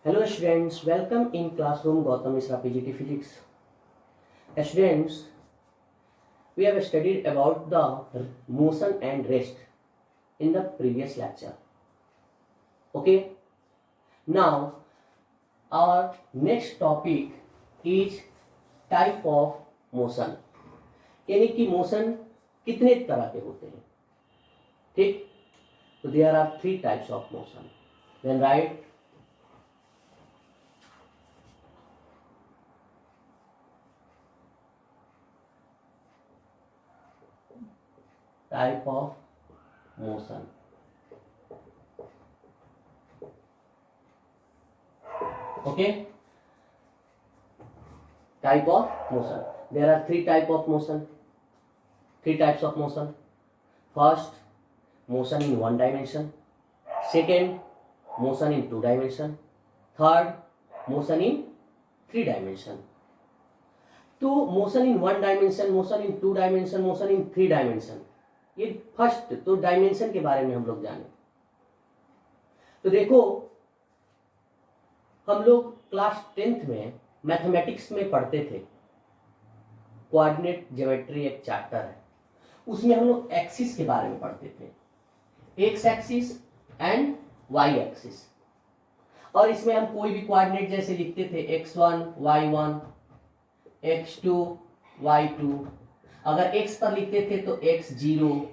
Hello students, welcome in classroom Gautam Misra PGT Physics. Students, we have studied about the motion and rest in the previous lecture. Okay, now our next topic is type of motion. यानी कि motion कितने तरह के होते हैं. ठीक, तो there are 3 types of motion. Then write type of motion. Okay, type of motion. There are 3 types of motion. First, motion in 1 dimension. Second, motion in 2 dimension. Third, motion in 3 dimension. तो motion in 1 dimension, motion in 2 dimension, motion in 3 dimension, ये first तो dimension के बारे में हम लोग जाने. तो देखो, हम लोग क्लास 10th में मैथमेटिक्स में पढ़ते थे. कोऑर्डिनेट ज्योमेट्री एक चैप्टर है, उसमें हम लोग एक्सिस के बारे में पढ़ते थे, X axis and Y axis. और इसमें हम कोई भी कोऑर्डिनेट जैसे लिखते थे x1 y1 x2 y2. अगर x पर लिखते थे तो x0,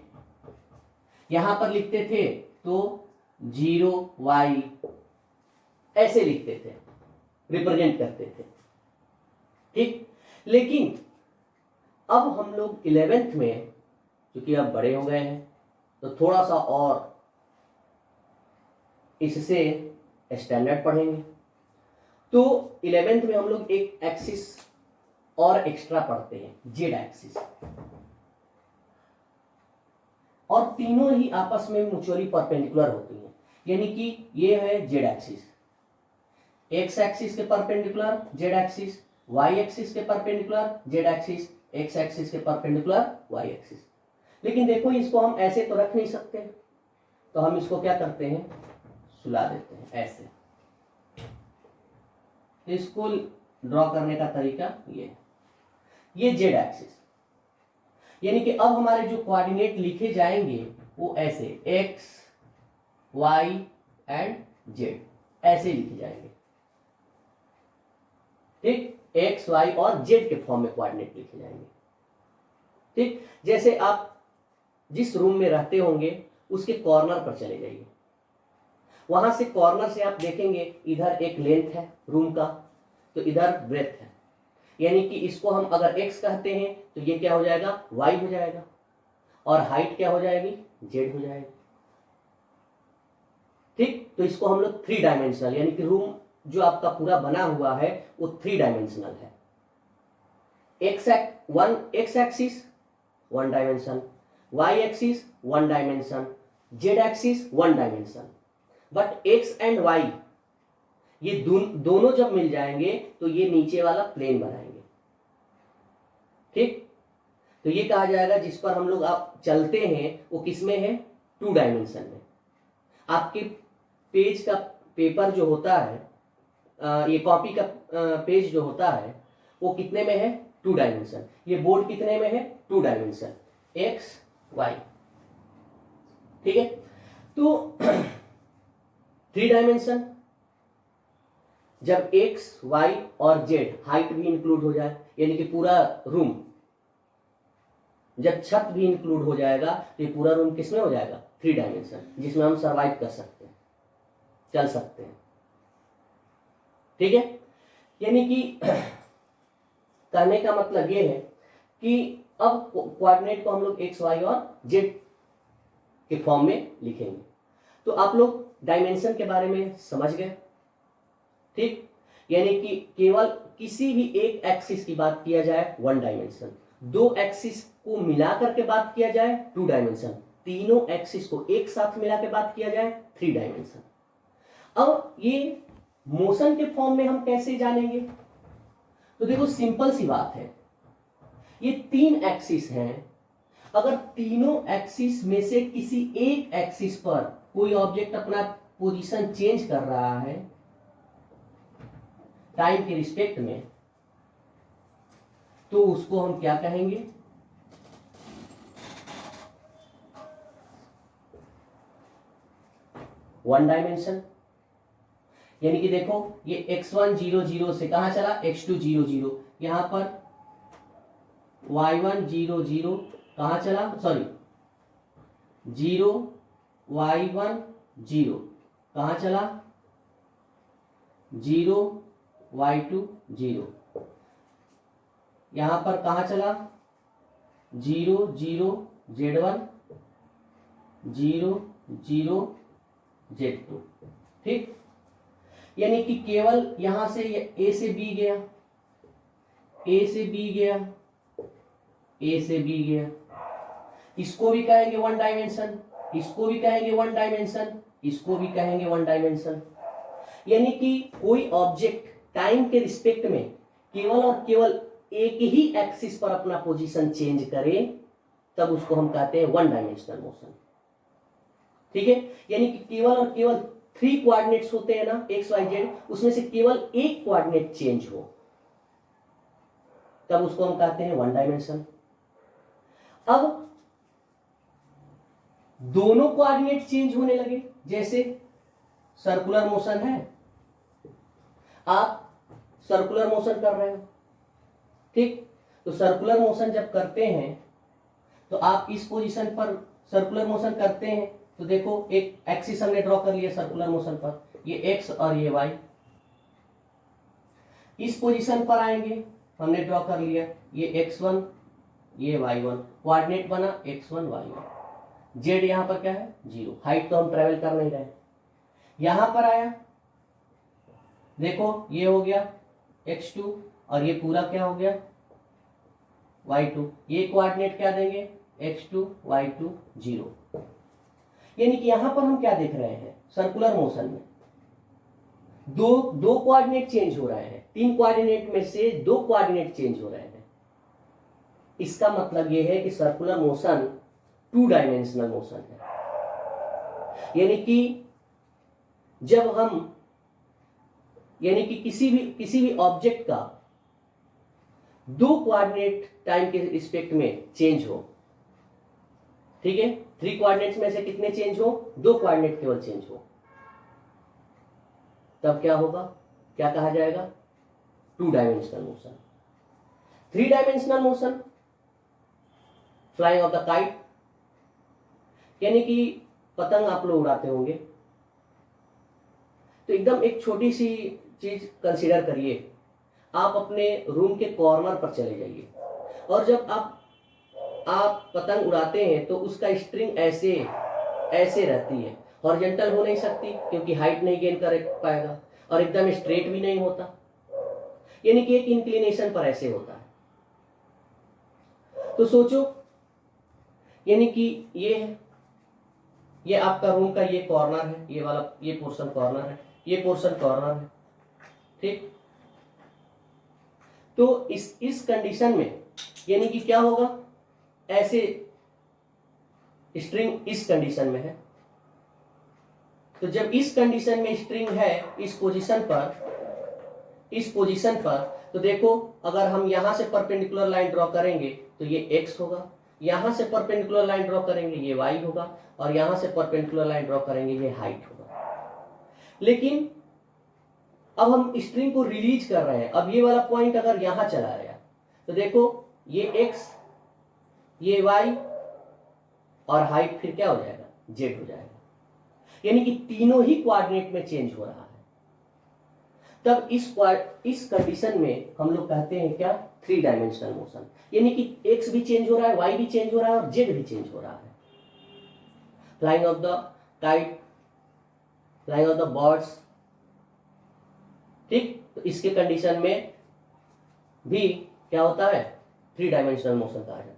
यहां पर लिखते थे तो 0y, ऐसे लिखते थे, रिप्रेजेंट करते थे. ठीक, लेकिन अब हम लोग 11th में, क्योंकि अब बड़े हो गए हैं, तो थोड़ा सा और इससे स्टैंडर्ड पढ़ेंगे. तो 11th में हम लोग एक एक्सिस और एक्स्ट्रा पढ़ते हैं, जेड एक्सिस, और तीनों ही आपस में म्यूचुअली परपेंडिकुलर होती हैं. यानी कि ये है जेड एक्सिस, एक्स एक्सिस के perpendicular Z axis, Y axis के perpendicular Z axis, X axis के परपेंडिकुलर वाई एक्सिस. लेकिन देखो, इसको हम ऐसे तो रख नहीं सकते, तो हम इसको क्या करते हैं, सुला देते हैं ऐसे. इसको ड्रॉ करने का तरीका ये जेड एक्सिस. यानी कि अब हमारे जो कोऑर्डिनेट लिखे जाएंगे वो ऐसे एक्स वाई एंड जेड ऐसे लिखे जाएंगे. ठीक, एक्स वाई और जेड के फॉर्म में कोऑर्डिनेट लिखे जाएंगे. ठीक, जैसे आप जिस रूम में रहते होंगे उसके कॉर्नर पर चले जाइए, वहां से कॉर्नर से आप देखेंगे इधर एक लेंथ है रूम का, तो इधर ब्रेथ है. यानी कि इसको हम अगर x कहते हैं तो ये क्या हो जाएगा, y हो जाएगा, और हाइट क्या हो जाएगी, z हो जाएगी. ठीक, तो इसको हम लोग 3 डायमेंशनल, यानी कि रूम जो आपका पूरा बना हुआ है वो 3 डायमेंशनल है. X axis 1 dimension, y axis 1 dimension, z axis 1 dimension. But x and y ये दोनों जब मिल जाएंगे तो ये नीचे वाला प्लेन बनाएंगे. ठीक, तो ये कहा जाएगा जिस पर हम लोग आप चलते हैं वो किस में है, 2 डायमेंशन में. आपके पेज का पेपर जो होता है, ये कॉपी का पेज जो होता है वो कितने में है, 2 डायमेंशन. ये बोर्ड कितने में है, 2 डायमेंशन, एक्स वाई. ठीक है, तो 3 डायमेंशन जब x, y और z हाइट भी इंक्लूड हो जाए, यानी कि पूरा रूम, जब छत भी इंक्लूड हो जाएगा तो ये पूरा रूम किसमें हो जाएगा, 3 डायमेंशन, जिसमें हम सरवाइव कर सकते हैं, चल सकते हैं. ठीक है, यानी कि कहने का मतलब ये है कि अब कोऑर्डिनेट को हम लोग x, y और z के फॉर्म में लिखेंगे. तो आप लोग डायमेंशन के बारे में समझ गए. ठीक, यानी कि केवल किसी भी एक एक्सिस की बात किया जाए 1 डायमेंशन, 2 एक्सिस को मिलाकर के बात किया जाए 2 डायमेंशन, तीनों एक्सिस को एक साथ मिला के बात किया जाए 3 डायमेंशन. अब ये मोशन के फॉर्म में हम कैसे जानेंगे, तो देखो सिंपल सी बात है, ये 3 एक्सिस हैं. अगर तीनों एक्सिस में से किसी एक एक्सिस पर कोई ऑब्जेक्ट अपना पोजीशन चेंज कर रहा है टाइम के रिस्पेक्ट में, तो उसको हम क्या कहेंगे, वन डायमेंशन। यानी कि देखो ये x1 0 0 से कहां चला, x2 0 0, यहां पर y1 0 0 कहां चला, सॉरी 0 y1 0 कहां चला, 0 y2 0, यहां पर कहां चला, 0 0 z1 0 0 z2। ठीक, यानी कि केवल यहां से ए से बी गया, ए से बी गया, ए से बी गया, इसको भी कहेंगे वन डायमेंशन, इसको भी कहेंगे वन डायमेंशन, इसको भी कहेंगे वन डायमेंशन। यानी कि कोई ऑब्जेक्ट टाइम के रिस्पेक्ट में केवल और केवल एक ही एक्सिस पर अपना पोजीशन चेंज करे, तब उसको हम कहते हैं वन डायमेंशनल मोशन। ठीक है, यानी कि केवल और केवल 3 कोऑर्डिनेट्स होते हैं ना, एक्स वाई जेड, उसमें से केवल एक कोऑर्डिनेट चेंज हो, तब उसको हम कहते हैं वन डायमेंशन। अब दोनों कोऑर्डिनेट चेंज होने लगे, जैसे सर्कुलर मोशन है, आप सर्कुलर मोशन कर रहे हो, ठीक, तो सर्कुलर मोशन जब करते हैं तो आप इस पोजीशन पर सर्कुलर मोशन करते हैं, तो देखो एक एक्सिस हमने ड्रॉ कर लिया सर्कुलर मोशन पर, ये एक्स और ये वाई। इस पोजीशन पर आएंगे, हमने ड्रॉ कर लिया ये x1 ये y1, कोऑर्डिनेट बना x1 y1, जेड यहां पर क्या है 0, हाइट तो हम ट्रेवल कर नहीं रहे। यहां पर आया, देखो ये हो गया x2 और ये पूरा क्या हो गया y2, ये कोऑर्डिनेट क्या देंगे x2 y2 0। यानी कि यहां पर हम क्या देख रहे हैं, सर्कुलर मोशन में दो कोऑर्डिनेट चेंज हो रहे हैं, 3 कोऑर्डिनेट में से 2 कोऑर्डिनेट चेंज हो रहे हैं। इसका मतलब यह है कि सर्कुलर मोशन 2 डायमेंशनल मोशन है। यानी कि जब हम, यानी कि किसी भी ऑब्जेक्ट का 2 कोऑर्डिनेट टाइम के रिस्पेक्ट में चेंज हो, ठीक है, 3 कोऑर्डिनेट्स में से कितने चेंज हो, 2 कोऑर्डिनेट केवल चेंज हो, तब क्या होगा, क्या कहा जाएगा, 2 dimensional motion. 3 dimensional motion, flying of the kite, यानी कि पतंग आप लोग उड़ाते होंगे, तो एकदम एक छोटी सी चीज कंसीडर करिए, आप अपने रूम के कॉर्नर पर चले जाइए और जब आप पतंग उड़ाते हैं तो उसका स्ट्रिंग ऐसे रहती है, हॉरिजॉन्टल हो नहीं सकती क्योंकि हाइट नहीं गेन कर पाएगा, और एकदम स्ट्रेट भी नहीं होता, यानी कि एक इंक्लिनेशन पर ऐसे होता है। तो सोचो, यानी कि ये आपका रूम का ये कॉर्नर है, ये वाला ये पोर्शन कॉर्नर है, ये पोर्शन कॉर्नर है, ठीक। तो इस कंडीशन में यानी कि क्या होगा, ऐसे स्ट्रिंग इस कंडीशन में है, तो जब इस कंडीशन में स्ट्रिंग है इस पोजीशन पर, तो देखो अगर हम यहां से परपेंडिकुलर लाइन ड्रॉ करेंगे तो ये x होगा, यहां से परपेंडिकुलर लाइन ड्रॉ करेंगे ये y होगा, और यहां से परपेंडिकुलर लाइन ड्रॉ करेंगे ये हाइट होगा। लेकिन अब हम स्ट्रिंग को रिलीज कर रहे हैं, अब ये वाला पॉइंट अगर यहां चला गया तो देखो ये x ये y और हाइट फिर क्या हो जाएगा, z हो जाएगा, यानी कि तीनों ही कोऑर्डिनेट में चेंज हो रहा है। तब इस कंडीशन में हम लोग कहते हैं क्या, 3 डायमेंशनल मोशन, यानी कि x भी चेंज हो रहा है, y भी चेंज हो रहा है और z भी चेंज हो रहा है। Flying of the kite, flying of the birds, ठीक, तो इसके कंडीशन में भी क्या होता है, 3 डायमेंशनल मोशन कहा जाता है।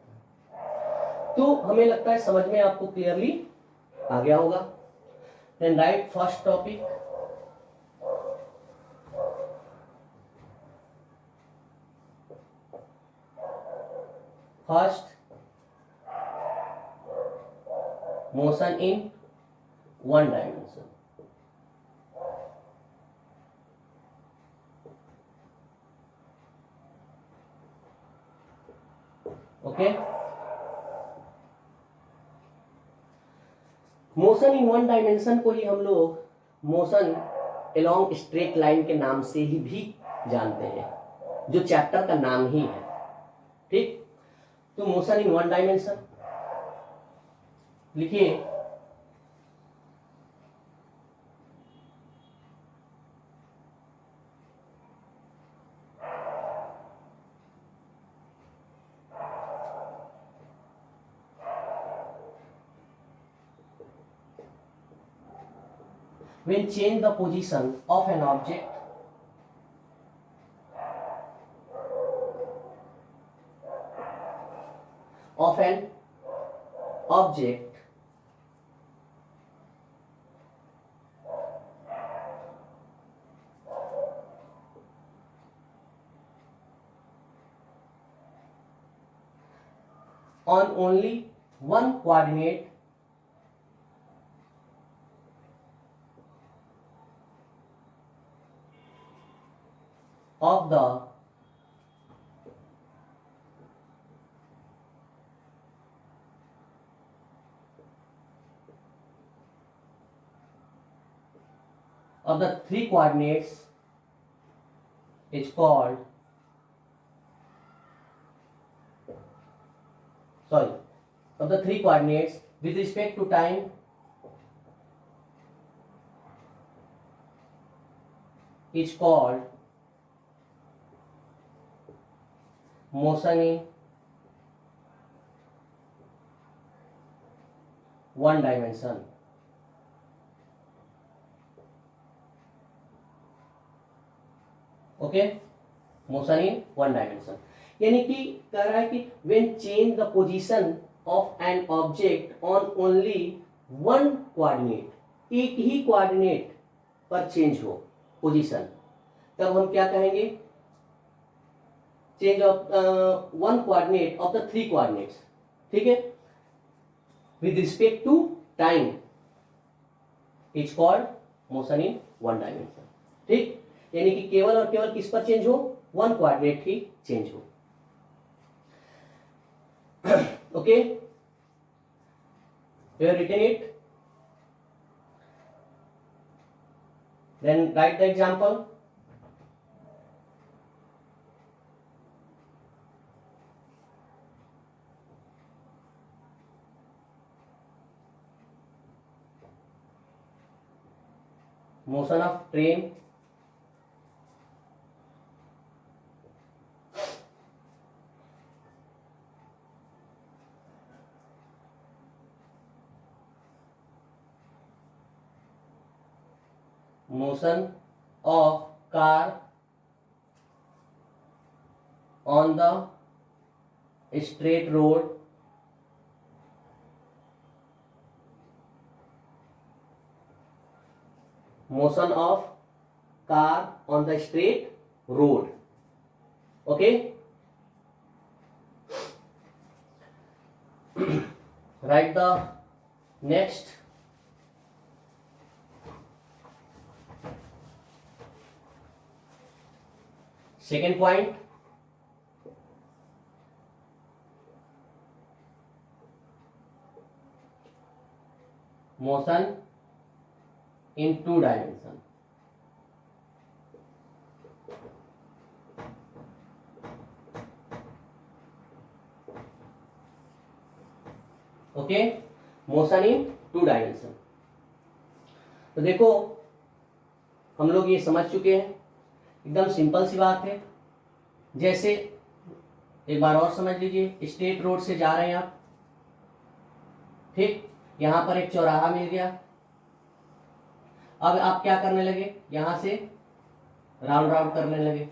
तो हमें लगता है समझ में आपको क्लियरली आ गया होगा। Then write first topic, first motion in 1 dimension. Okay. Motion in one dimension को ही हम लोग मोशन अलोंग स्ट्रेट लाइन के नाम से ही भी जानते हैं, जो चैप्टर का नाम ही है। ठीक, तो मोशन इन वन डायमेंशन लिखिए, when change the position of an object on only one coordinate of the three coordinates is called, sorry, of the three coordinates with respect to time is called motion in one dimension. Okay, motion in one dimension, यानी कि कह रहा है कि when change the position of an object on only one coordinate, एक ही coordinate पर change हो पोजीशन, तब हम क्या कहेंगे, change of one coordinate of the three coordinates, ठीक है, with respect to time is called motion in one dimension. ठीक, यानी कि केवल और केवल किस पर चेंज हो, वन कोऑर्डिनेट ही चेंज हो। Okay, you have written it, then write the example. Motion of train motion of car on the straight road motion of car on the straight road. Okay, write the next. Second point, motion in two dimension. Okay, motion in two dimension. तो देखो हम लोग ये समझ चुके हैं, एकदम simple सी बात है। जैसे एक बार और समझ लीजिए, स्ट्रेट रोड से जा रहे हैं आप, ठीक, यहां पर एक चौराहा मिल गया, अब आप क्या करने लगे, यहां से राउंड राउंड करने लगे,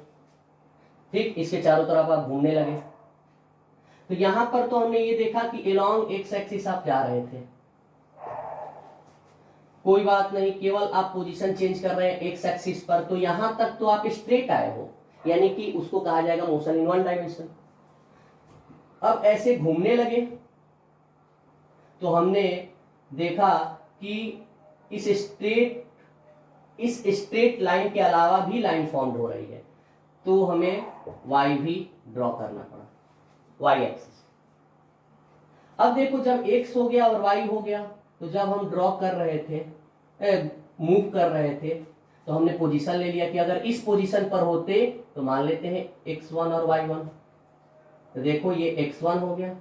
ठीक, इसके चारों तरफ आप घूमने लगे। तो यहां पर तो हमने ये देखा कि एलोंग एक्स एक्सिस आप जा रहे थे, कोई बात नहीं, केवल आप पोजीशन चेंज कर रहे हैं एक्स एक्सिस पर, तो यहां तक तो आप स्ट्रेट आए हो, यानी कि उसको कहा जाएगा मोशन इन वन डायमेंशन। अब ऐसे घूमने लगे तो हमने देखा कि इस स्ट्रेट लाइन के अलावा भी लाइन फॉर्म हो रही है, तो हमें वाई भी ड्रॉ करना पड़ा, वाई एक्सिस। अब देखो जब x हो गया और y हो गया, तो जब हम ड्रॉ कर रहे थे, मूव कर रहे थे, तो हमने पोजीशन ले लिया कि अगर इस पोजीशन पर होते तो मान लेते हैं x1 और y1। तो देखो ये x1 हो गया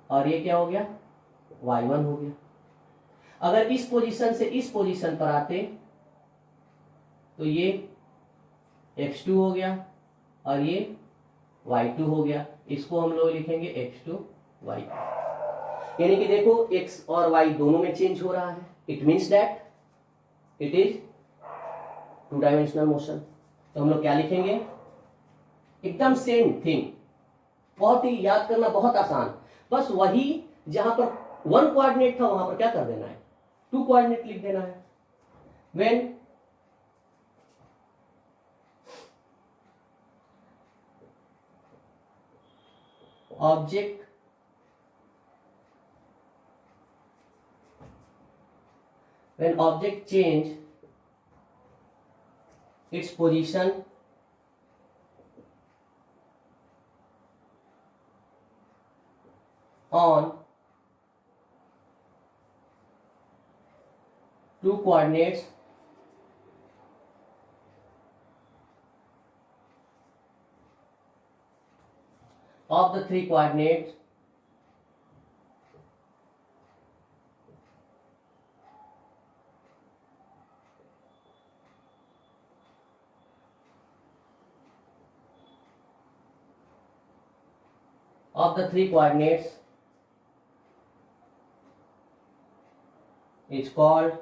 और ये क्या हो गया, y1 हो गया। अगर इस पोजीशन से इस पोजीशन पर आते तो ये x2 हो गया और ये y2 हो गया। इसको हम लोग लिखेंगे x2 y, यानी कि देखो x और y दोनों में चेंज हो रहा है। It means that it is two dimensional motion. तो हम लोग क्या लिखेंगे, एकदम सेम थिंग, बहुत ही याद करना बहुत आसान, बस वही जहां पर वन कोऑर्डिनेट था वहां पर क्या कर देना है, टू कोऑर्डिनेट लिख देना है। When object change its position on two coordinates of the three coordinates is called,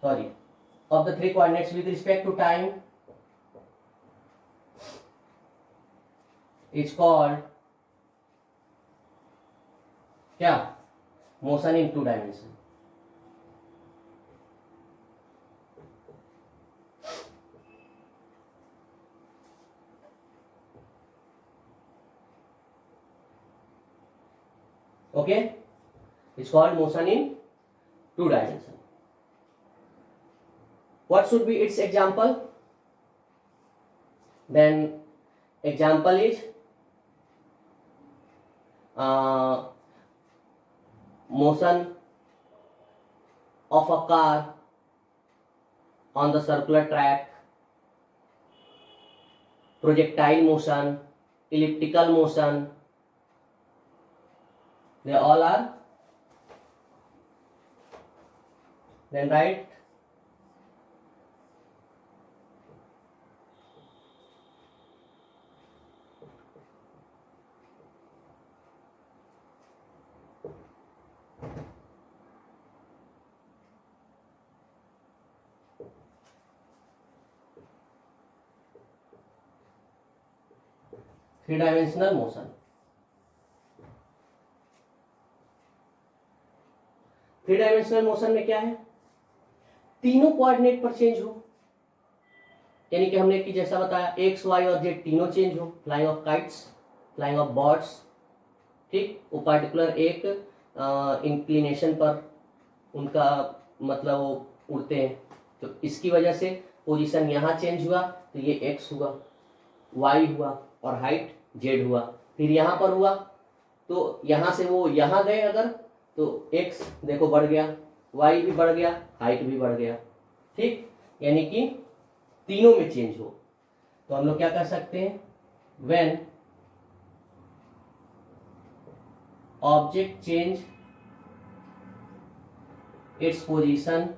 sorry, of the three coordinates with respect to time is called क्या, motion in two dimension. Okay, it's called motion in two dimension. What should be its example? Then example is motion of a car on the circular track, projectile motion, elliptical motion, they all are. Then write three dimensional motion. Three dimensional motion में क्या है, तीनों coordinate पर change हो, यानी कि हमने कि जैसा बताया एक्स वाई और जेड तीनों चेंज हो, flying of kites, flying of birds, ठीक, वो पार्टिकुलर एक इंक्लिनेशन पर उनका मतलब वो उड़ते हैं, तो इसकी वजह से पोजीशन यहाँ चेंज हुआ, तो ये एक्स हुआ, वाई हुआ और हाइट जेड हुआ। फिर यहाँ पर हुआ तो यहाँ से वो यहाँ गए अगर, तो एक्स देखो बढ़ गया, वाई भी बढ़ गया, हाइट भी बढ़ गया, ठीक, यानी कि तीनों में चेंज हो। तो हम लोग क्या कर सकते हैं, when object change its position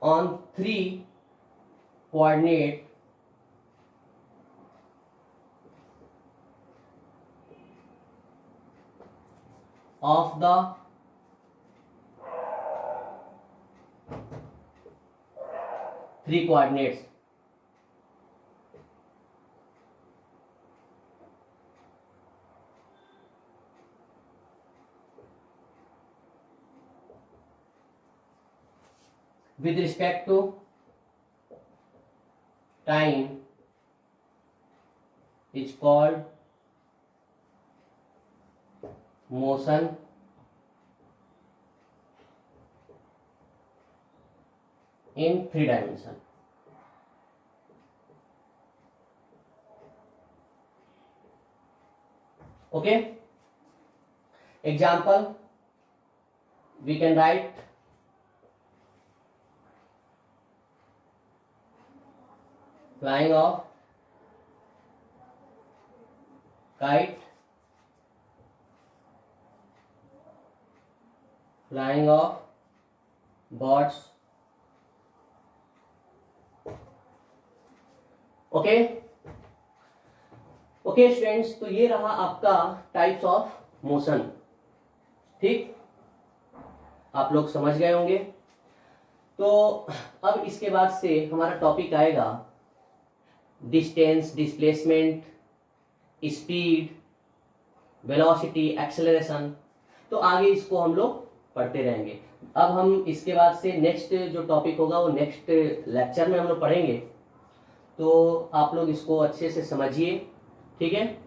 on three coordinate of the three coordinates with respect to time is called motion in 3 dimension. Okay, example we can write flying of kite, flying of birds। Okay okay students, तो ये रहा आपका types of motion. ठीक, आप लोग समझ गए होंगे। तो अब इसके बाद से हमारा टॉपिक आएगा distance, displacement, speed, velocity, acceleration. तो आगे इसको हम लोग पढ़ते रहेंगे। अब हम इसके बाद से नेक्स्ट जो टॉपिक होगा वो नेक्स्ट लेक्चर में हम लोग पढ़ेंगे। तो आप लोग इसको अच्छे से समझिए, ठीक है।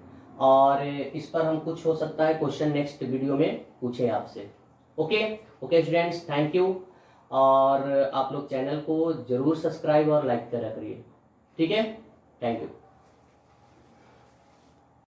और इस पर हम कुछ हो सकता है क्वेश्चन नेक्स्ट वीडियो में पूछे आपसे। Okay okay students, thank you. और आप लोग चैनल को जरूर सब्सक्राइब और लाइक करा करिए, ठीक है। Thank you.